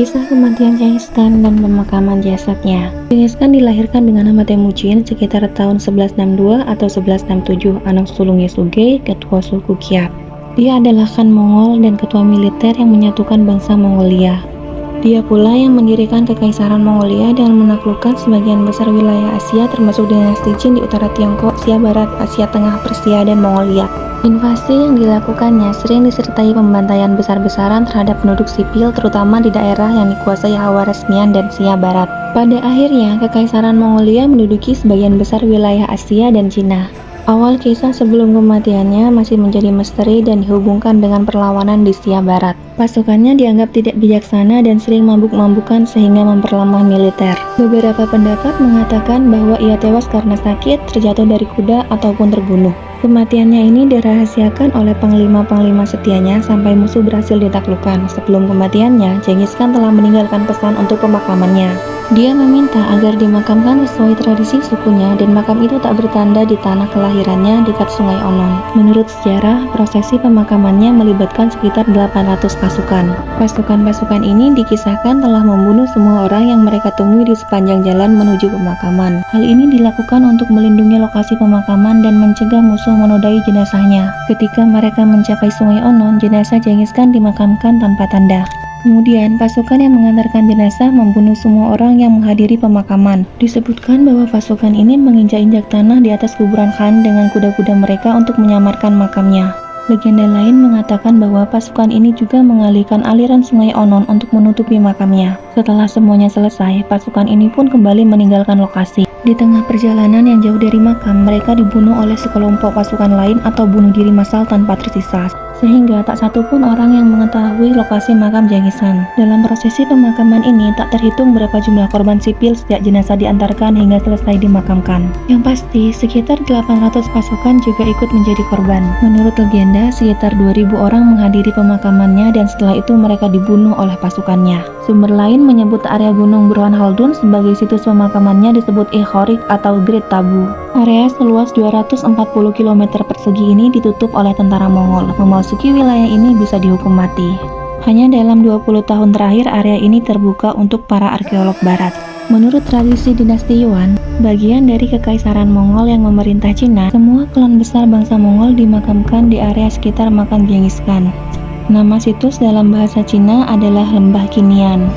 Kisah kematian Genghis Khan dan pemakaman jasadnya. Genghis Khan dilahirkan dengan nama Temujin sekitar tahun 1162 atau 1167, anak sulung Yesugei, ketua suku Kiap. Dia adalah Khan Mongol dan ketua militer yang menyatukan bangsa Mongolia. Dia pula yang mendirikan Kekaisaran Mongolia dengan menaklukkan sebagian besar wilayah Asia termasuk dinasti Qin di utara Tiongkok, Asia Barat, Asia Tengah, Persia, dan Mongolia. Invasi yang dilakukannya sering disertai pembantaian besar-besaran terhadap penduduk sipil, terutama di daerah yang dikuasai Khawarazmian dan Xia Barat. Pada akhirnya, Kekaisaran Mongolia menduduki sebagian besar wilayah Asia dan Cina. Awal kisah sebelum kematiannya masih menjadi misteri dan dihubungkan dengan perlawanan di Xia Barat. Pasukannya dianggap tidak bijaksana dan sering mabuk-mabukan sehingga memperlemah militer. Beberapa pendapat mengatakan bahwa ia tewas karena sakit, terjatuh dari kuda, ataupun terbunuh. Kematiannya ini dirahasiakan oleh panglima-panglima setianya sampai musuh berhasil ditaklukkan. Sebelum kematiannya, Genghis Khan telah meninggalkan pesan untuk pemakamannya. Dia meminta agar dimakamkan sesuai tradisi sukunya dan makam itu tak bertanda di tanah kelahirannya dekat Sungai Onon. Menurut sejarah, prosesi pemakamannya melibatkan sekitar 800 pasukan. Pasukan-pasukan ini dikisahkan telah membunuh semua orang yang mereka temui di sepanjang jalan menuju pemakaman. Hal ini dilakukan untuk melindungi lokasi pemakaman dan mencegah musuh menodai jenazahnya. Ketika mereka mencapai Sungai Onon, jenazah Genghis Khan dimakamkan tanpa tanda. Kemudian, pasukan yang mengantarkan jenazah membunuh semua orang yang menghadiri pemakaman. Disebutkan bahwa pasukan ini menginjak-injak tanah di atas kuburan Khan dengan kuda-kuda mereka untuk menyamarkan makamnya. Legenda lain mengatakan bahwa pasukan ini juga mengalihkan aliran Sungai Onon untuk menutupi makamnya. Setelah semuanya selesai, pasukan ini pun kembali meninggalkan lokasi. Di tengah perjalanan yang jauh dari makam, mereka dibunuh oleh sekelompok pasukan lain atau bunuh diri massal tanpa tersisa, sehingga tak satu pun orang yang mengetahui lokasi makam Genghis Khan. Dalam prosesi pemakaman ini tak terhitung berapa jumlah korban sipil sejak jenazah diantarkan hingga selesai dimakamkan. Yang pasti, sekitar 800 pasukan juga ikut menjadi korban. Menurut legenda, sekitar 2000 orang menghadiri pemakamannya dan setelah itu mereka dibunuh oleh pasukannya. Sumber lain menyebut area Gunung Burhan Khaldun sebagai situs pemakamannya disebut Ikhorik atau Great Tabu. Area seluas 240 km persegi ini ditutup oleh tentara Mongol. Memasuki wilayah ini bisa dihukum mati. Hanya dalam 20 tahun terakhir area ini terbuka untuk para arkeolog barat. Menurut tradisi dinasti Yuan, bagian dari Kekaisaran Mongol yang memerintah Cina, semua klan besar bangsa Mongol dimakamkan di area sekitar makam Genghis Khan. Nama situs dalam bahasa Cina adalah Lembah Qinian.